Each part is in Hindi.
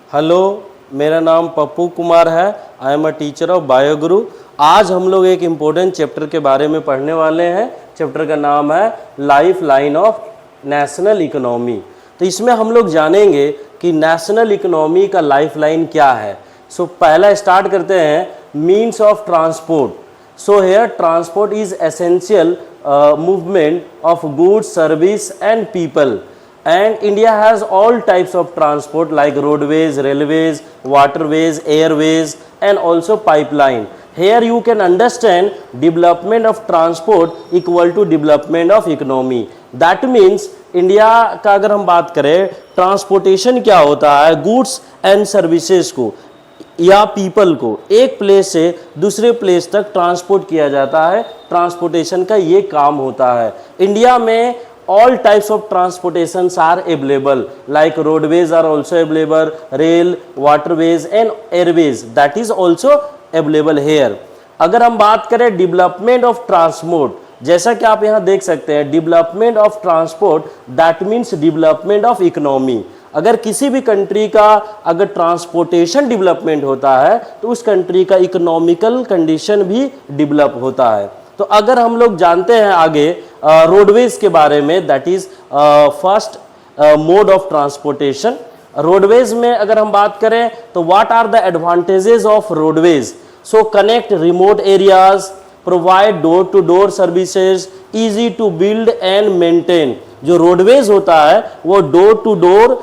हेलो, मेरा नाम पप्पू कुमार है। I am a teacher of Bioguru. आज हम लोग एक इम्पोर्टेंट चैप्टर के बारे में पढ़ने वाले हैं। चैप्टर का नाम है life line of national economy. तो इसमें हम लोग जानेंगे कि नेशनल इकोनॉमी का लाइफ लाइन क्या है। सो पहला स्टार्ट करते हैं means of transport. So here transport is essential movement of goods, service and people, and India has all types of transport like roadways, railways, waterways, airways and also pipeline. Here you can understand development of transport equal to development of economy. That means India का अगर हम बात करें ट्रांसपोर्टेशन क्या होता है, गुड्स एंड सर्विसेज को या पीपल को एक प्लेस से दूसरे प्लेस तक ट्रांसपोर्ट किया जाता है। ट्रांसपोर्टेशन का ये काम होता है। इंडिया में all types of transportation are available like roadways are also available, rail, waterways and airways that is also available here. अगर हम बात करें डेवलपमेंट ऑफ ट्रांसपोर्ट, जैसा कि आप यहाँ देख सकते हैं development of transport that means development of economy. अगर किसी भी कंट्री का अगर ट्रांसपोर्टेशन डेवलपमेंट होता है तो उस कंट्री का इकोनॉमिकल कंडीशन भी डेवलप होता है। तो अगर हम लोग जानते हैं आगे रोडवेज के बारे में, that is first mode of transportation. Roadways में अगर हम बात करें तो what are the advantages of roadways? So connect remote areas, provide door to door services, easy to build and maintain. जो रोडवेज होता है वो डोर टू डोर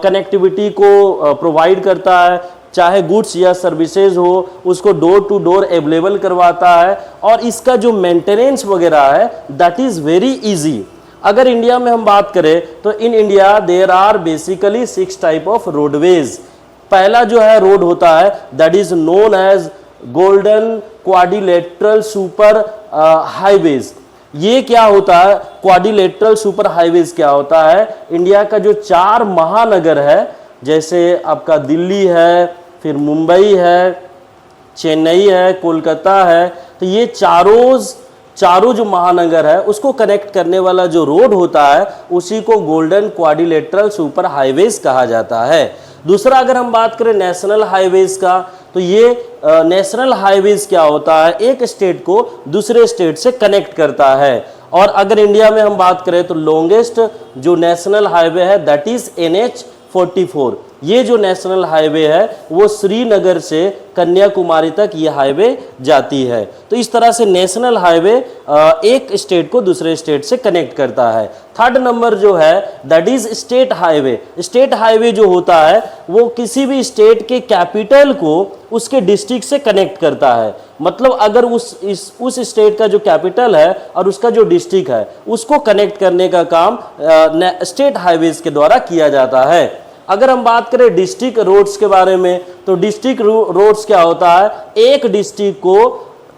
कनेक्टिविटी को प्रोवाइड करता है, चाहे गुड्स या सर्विसेज हो उसको डोर टू डोर अवेलेबल करवाता है, और इसका जो मेंटेनेंस वगैरह है दैट इज़ वेरी इजी। अगर इंडिया में हम बात करें तो in India there are basically 6 type of roadways. पहला जो है रोड होता है that is known as golden quadrilateral super highways. ये क्या होता है? क्वाड्रिलेटरल सुपर हाईवेज क्या होता है? इंडिया का जो 4 महानगर है, जैसे आपका दिल्ली है, फिर मुंबई है, चेन्नई है, कोलकाता है, तो ये चारों जो महानगर है उसको कनेक्ट करने वाला जो रोड होता है उसी को गोल्डन क्वाड्रिलेटरल सुपर हाईवेज कहा जाता है। दूसरा अगर हम बात करें नेशनल हाईवेज का, तो ये नेशनल हाईवेज क्या होता है? एक स्टेट को दूसरे स्टेट से कनेक्ट करता है। और अगर इंडिया में हम बात करें तो लॉन्गेस्ट जो नेशनल हाईवे है दैट इज NH-44। ये जो नेशनल हाईवे है वो श्रीनगर से कन्याकुमारी तक ये हाईवे जाती है। तो इस तरह से नेशनल हाईवे एक स्टेट को दूसरे स्टेट से कनेक्ट करता है। थर्ड नंबर जो है that is state highway. State highway जो होता है वो किसी भी स्टेट के कैपिटल को उसके डिस्ट्रिक्ट से कनेक्ट करता है। मतलब अगर उस स्टेट का जो कैपिटल है और उसका जो डिस्ट्रिक्ट है उसको कनेक्ट करने का काम स्टेट हाईवेज के द्वारा किया जाता है। अगर हम बात करें डिस्ट्रिक्ट रोड्स के बारे में तो डिस्ट्रिक्ट रोड्स क्या होता है? एक डिस्ट्रिक्ट को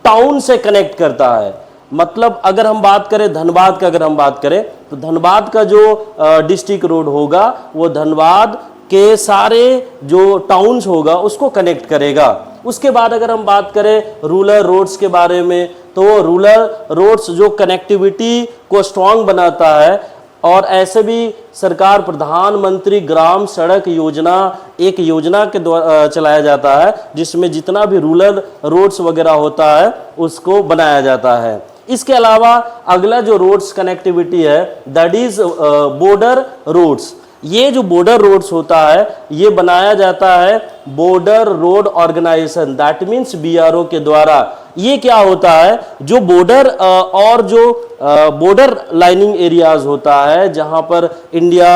टाउन से कनेक्ट करता है। मतलब अगर हम बात करें धनबाद का, अगर हम बात करें तो धनबाद का जो डिस्ट्रिक्ट रोड होगा वो धनबाद के सारे जो टाउन्स होगा उसको कनेक्ट करेगा। उसके बाद अगर हम बात करें रूरल रोड्स के बारे में तो रूरल रोड्स जो कनेक्टिविटी को स्ट्रॉन्ग बनाता है, और ऐसे भी सरकार प्रधानमंत्री ग्राम सड़क योजना एक योजना के द्वारा चलाया जाता है जिसमें जितना भी रूरल रोड्स वगैरह होता है उसको बनाया जाता है। इसके अलावा अगला जो रोड्स कनेक्टिविटी है दैट इज बॉर्डर रोड्स। ये जो बॉर्डर रोड्स होता है ये बनाया जाता है border road organisation that means BRO के द्वारा। ये क्या होता है? जो बॉर्डर और जो बॉर्डर लाइनिंग एरियाज होता है जहां पर इंडिया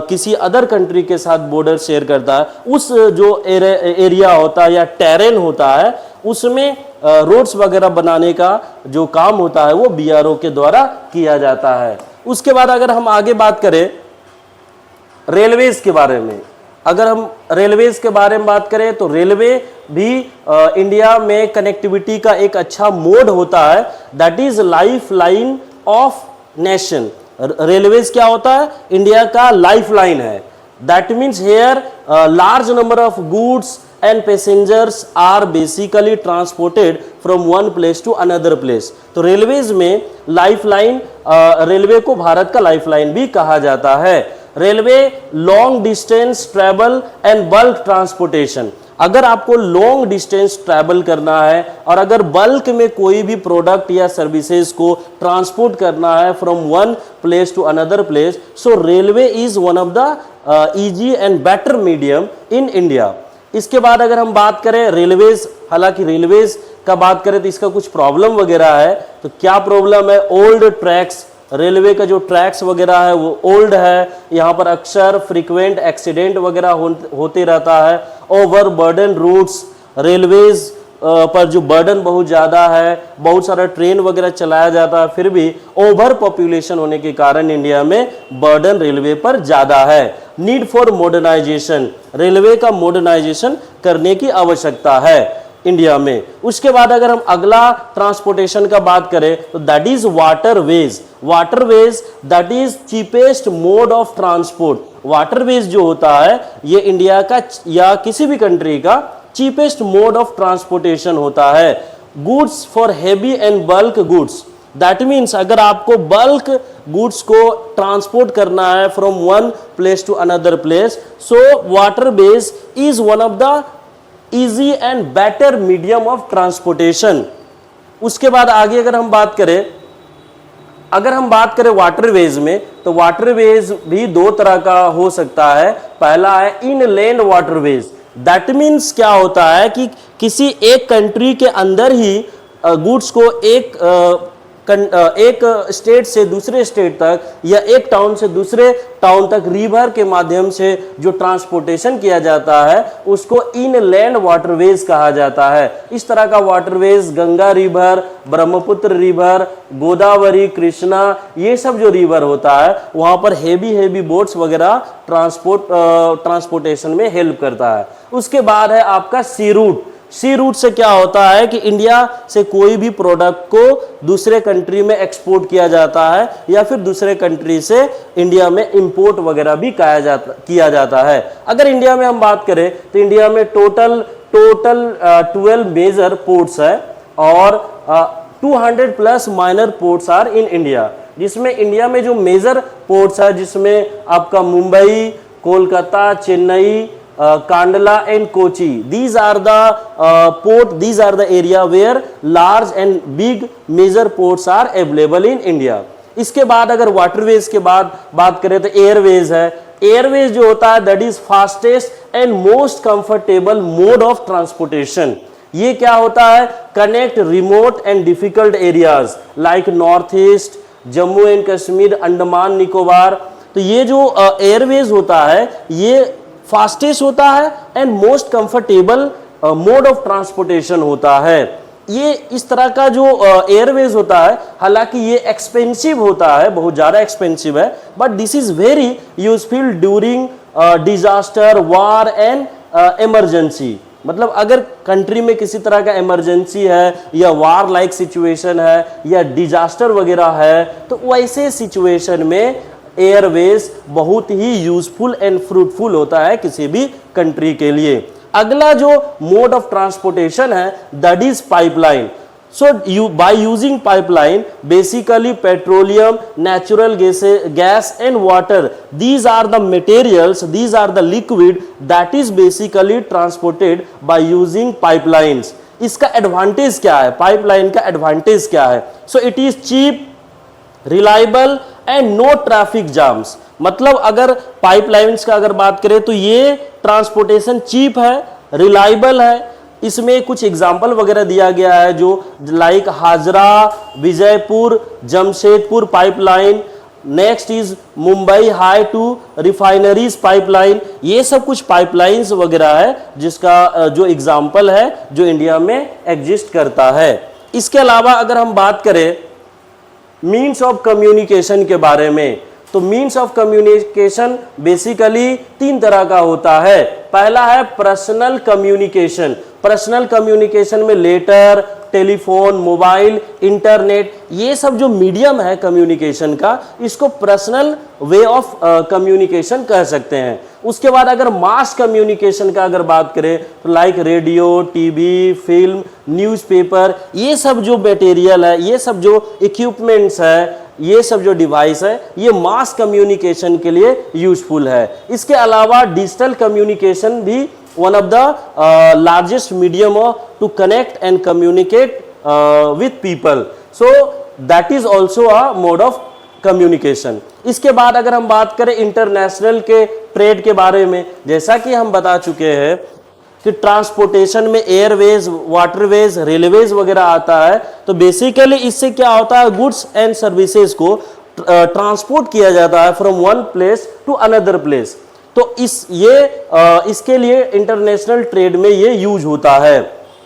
किसी अदर कंट्री के साथ बॉर्डर शेयर करता है, उस जो एरिया होता है या टेरेन होता है उसमें रोड्स वगैरह बनाने का जो काम होता है वो BRO के द्वारा किया जाता है। उसके बाद अगर हम आगे बात करें रेलवेज के बारे में, अगर हम रेलवेज के बारे में बात करें तो रेलवे भी इंडिया में कनेक्टिविटी का एक अच्छा मोड होता है that is life line of nation. Railways क्या होता है? इंडिया का लाइफ लाइन है। That means here large number of goods and passengers are basically transported from one place to another place. तो रेलवेज में लाइफ लाइन, रेलवे को भारत का लाइफ लाइन भी कहा जाता है। Railway long distance travel and bulk transportation. अगर आपको लॉन्ग डिस्टेंस ट्रैवल करना है और अगर बल्क में कोई भी प्रोडक्ट या सर्विसेज को ट्रांसपोर्ट करना है from one place to another place, so railway is one of the easy and better medium in India. इसके बाद अगर हम बात करें रेलवेज, हालांकि रेलवेज का बात करें तो इसका कुछ प्रॉब्लम वगैरह है। तो क्या प्रॉब्लम है? ओल्ड ट्रैक्स, रेलवे का जो ट्रैक्स वगैरह है वो ओल्ड है, यहाँ पर अक्सर फ्रीक्वेंट एक्सीडेंट वगैरह होते रहता है। ओवर बर्डन रूट्स, रेलवेज पर जो बर्डन बहुत ज़्यादा है, बहुत सारा ट्रेन वगैरह चलाया जाता है, फिर भी ओवर पॉपुलेशन होने के कारण इंडिया में बर्डन रेलवे पर ज़्यादा है। नीड फॉर मॉडर्नाइजेशन, रेलवे का मॉडर्नाइजेशन करने की आवश्यकता है इंडिया में। उसके बाद अगर हम अगला ट्रांसपोर्टेशन का बात करें तो that is waterways. Waterways that is cheapest mode of transport. Waterways जो होता है ये इंडिया का या किसी भी कंट्री का चीपेस्ट मोड ऑफ ट्रांसपोर्टेशन होता है। Goods for heavy and bulk goods, that means अगर आपको बल्क गुड्स को ट्रांसपोर्ट करना है from one place to another place, so waterways is one of the easy and better medium of transportation. उसके बाद आगे अगर हम बात करें वाटरवेज में, तो वाटरवेज भी दो तरह का हो सकता है। पहला है इनलैंड वाटरवेज, दैट मीन्स क्या होता है कि किसी एक कंट्री के अंदर ही गुड्स को एक स्टेट से दूसरे स्टेट तक या एक टाउन से दूसरे टाउन तक रिवर के माध्यम से जो ट्रांसपोर्टेशन किया जाता है उसको इनलैंड वाटरवेज कहा जाता है। इस तरह का waterways Ganga river, Brahmaputra river, Godavari, Krishna, ये सब जो रिवर होता है वहाँ पर हेवी बोट्स वगैरह ट्रांसपोर्टेशन में हेल्प करता है। उसके बाद है आपका सी रूट। सी रूट से क्या होता है कि इंडिया से कोई भी प्रोडक्ट को दूसरे कंट्री में एक्सपोर्ट किया जाता है या फिर दूसरे कंट्री से इंडिया में इंपोर्ट वगैरह भी किया जाता है। अगर इंडिया में हम बात करें तो इंडिया में टोटल 12 मेजर पोर्ट्स है और 200 plus minor ports are in India, जिसमें इंडिया में जो मेजर पोर्ट्स है जिसमें आपका Mumbai, Kolkata, Chennai, Kandla and Kochi, these are the area where large and big major ports are available in India। इसके बाद अगर वाटरवेज के बाद बात करें तो एयरवेज है। एयरवेज जो होता है that is fastest and most comfortable mode of transportation. ये क्या होता है? Connect remote and difficult areas like north east, Jammu and Kashmir, Andaman Nicobar. तो ये जो एयरवेज होता है ये फास्टेस्ट होता है and most comfortable mode of transportation होता है। ये इस तरह का जो एयरवेज होता है, हालांकि ये एक्सपेंसिव होता है, बहुत ज़्यादा एक्सपेंसिव है, but this is very useful during disaster, war and emergency. मतलब अगर कंट्री में किसी तरह का इमरजेंसी है या वार लाइक सिचुएशन है या डिजास्टर वगैरह है तो वैसे सिचुएशन में एयरवेज बहुत ही यूजफुल एंड फ्रूटफुल होता है किसी भी कंट्री के लिए। अगला जो मोड ऑफ ट्रांसपोर्टेशन है that is pipeline. So by using pipeline basically petroleum, natural gas and water, these are the materials, these are the liquid that is basically transported by using pipelines। इसका एडवांटेज क्या है? पाइपलाइन का एडवांटेज क्या है? So it is cheap, reliable and no traffic jams. मतलब अगर पाइपलाइंस का अगर बात करें तो ये ट्रांसपोर्टेशन चीप है, रिलायबल है। इसमें कुछ एग्जाम्पल वगैरह दिया गया है जो like Hazira, Vijaypur, Jamshedpur pipeline, next is Mumbai High to refineries pipeline. ये सब कुछ पाइपलाइंस वगैरह है जिसका जो एग्जाम्पल है जो इंडिया में एग्जिस्ट करता है। इसके अलावा अगर हम बात करें मीन्स ऑफ कम्युनिकेशन के बारे में, तो मीन्स ऑफ कम्युनिकेशन बेसिकली 3 तरह का होता है। पहला है पर्सनल कम्युनिकेशन। पर्सनल कम्युनिकेशन में लेटर, टेलीफोन, मोबाइल, इंटरनेट, ये सब जो मीडियम है कम्युनिकेशन का, इसको पर्सनल वे ऑफ कम्युनिकेशन कह सकते हैं। उसके बाद अगर मास कम्युनिकेशन का अगर बात करें तो like radio, TV, film, newspaper, ये सब जो मटेरियल है, ये सब जो इक्विपमेंट्स है, ये सब जो डिवाइस है, ये मास कम्युनिकेशन के लिए यूजफुल है। इसके अलावा डिजिटल कम्युनिकेशन भी one of the largest medium to connect and communicate with people, so that is also a mode of communication. इसके बाद अगर हम बात करें इंटरनेशनल के ट्रेड के बारे में, जैसा कि हम बता चुके हैं कि ट्रांसपोर्टेशन में एयरवेज, वाटरवेज, रेलवेज वगैरह आता है, तो बेसिकली इससे क्या होता है, गुड्स एंड सर्विसेज को ट्रांसपोर्ट किया जाता है from one place to another place. तो इसके लिए इंटरनेशनल ट्रेड में ये यूज होता है।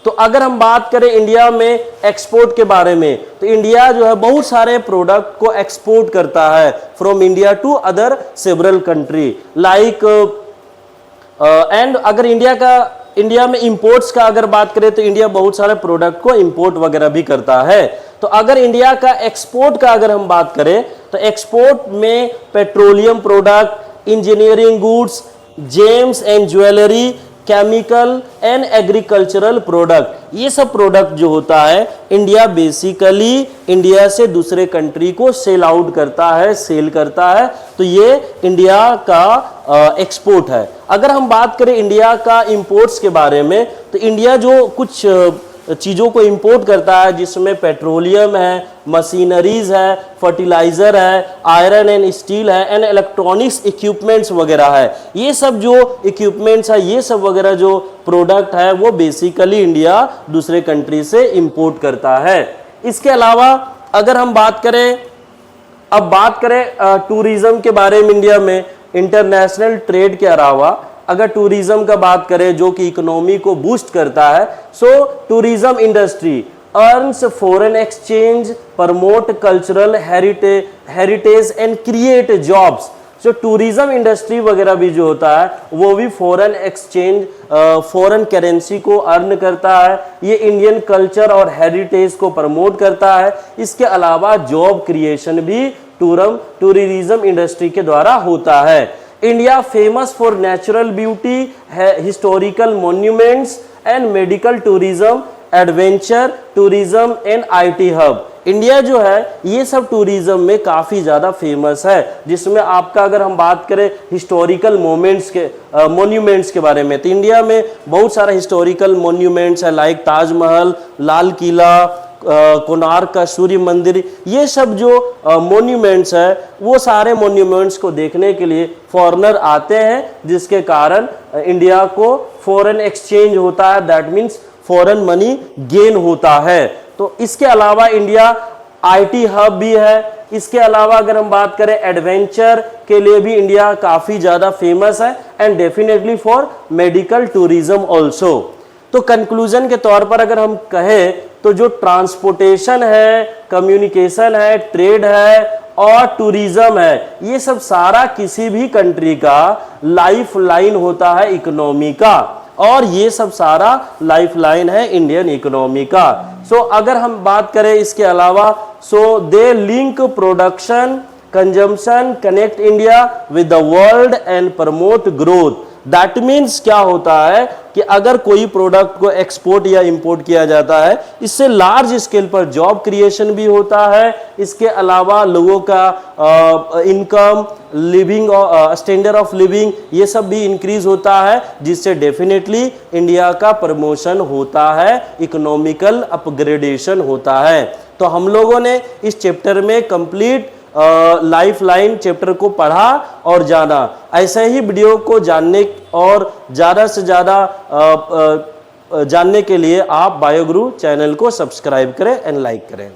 तो अगर हम बात करें इंडिया में एक्सपोर्ट के बारे में, तो इंडिया जो है बहुत सारे प्रोडक्ट को एक्सपोर्ट करता है from India to other several country like and अगर इंडिया में इंपोर्ट्स का अगर बात करें तो इंडिया बहुत सारे प्रोडक्ट को इंपोर्ट वगैरह भी करता है। तो अगर इंडिया का एक्सपोर्ट का अगर हम बात करें तो एक्सपोर्ट में petroleum product, engineering goods, James and jewellery, chemical and agricultural product, ये सब प्रोडक्ट जो होता है इंडिया बेसिकली इंडिया से दूसरे कंट्री को सेल आउट करता है, सेल करता है, तो ये इंडिया का एक्सपोर्ट है। अगर हम बात करें इंडिया का इंपोर्ट्स के बारे में, तो इंडिया जो कुछ चीज़ों को इंपोर्ट करता है जिसमें पेट्रोलियम है, मशीनरीज है, फर्टिलाइजर है, आयरन एंड स्टील है एंड इलेक्ट्रॉनिक्स इक्विपमेंट्स वगैरह है, ये सब जो इक्विपमेंट्स है, ये सब वगैरह जो प्रोडक्ट है वो बेसिकली इंडिया दूसरे कंट्री से इंपोर्ट करता है। इसके अलावा अगर हम बात करें टूरिज्म के बारे में, इंडिया में इंटरनेशनल ट्रेड के अलावा अगर टूरिज्म का बात करें जो कि इकोनॉमी को बूस्ट करता है, so tourism industry earns foreign exchange, promote cultural heritage and create jobs. So tourism industry वगैरह भी जो होता है वो भी फॉरेन एक्सचेंज, फॉरेन करेंसी को अर्न करता है, ये इंडियन कल्चर और हेरिटेज को प्रमोट करता है। इसके अलावा जॉब क्रिएशन भी टूरिज्म इंडस्ट्री के द्वारा होता है। India famous for natural beauty, historical monuments and medical tourism, adventure tourism and IT hub. India जो है ये सब टूरिज्म में काफ़ी ज़्यादा फेमस है, जिसमें आपका अगर हम बात करें हिस्टोरिकल मॉन्यूमेंट्स के बारे में, तो इंडिया में बहुत सारा हिस्टोरिकल मॉन्यूमेंट्स है लाइक ताजमहल, लाल किला, कोणार्क का सूर्य मंदिर, ये सब जो मॉन्यूमेंट्स है वो सारे मॉन्यूमेंट्स को देखने के लिए फॉरेनर आते हैं, जिसके कारण इंडिया को फॉरेन एक्सचेंज होता है, that means foreign money gain होता है। तो इसके अलावा इंडिया आईटी हब भी है। इसके अलावा अगर हम बात करें एडवेंचर के लिए भी इंडिया काफ़ी ज़्यादा फेमस है and definitely for medical tourism also. तो कंक्लूजन के तौर पर अगर हम कहें तो जो ट्रांसपोर्टेशन है, कम्युनिकेशन है, ट्रेड है और टूरिज्म है, ये सब सारा किसी भी कंट्री का लाइफ लाइन होता है इकोनॉमी का, और ये सब सारा लाइफ लाइन है इंडियन इकोनॉमी का। सो अगर हम बात करें इसके अलावा, so they link production, consumption, connect India with the world and promote growth. That means क्या होता है कि अगर कोई प्रोडक्ट को एक्सपोर्ट या इंपोर्ट किया जाता है, इससे लार्ज स्केल पर जॉब क्रिएशन भी होता है। इसके अलावा लोगों का income, living standard of living, ये सब भी इंक्रीज होता है, जिससे डेफिनेटली इंडिया का प्रमोशन होता है, इकोनॉमिकल अपग्रेडेशन होता है। तो हम लोगों ने इस चैप्टर में कंप्लीट लाइफ लाइन चैप्टर को पढ़ा और जाना। ऐसे ही वीडियो को जानने और ज़्यादा से ज़्यादा जानने के लिए आप बायोगुरु चैनल को सब्सक्राइब करें एंड लाइक करें।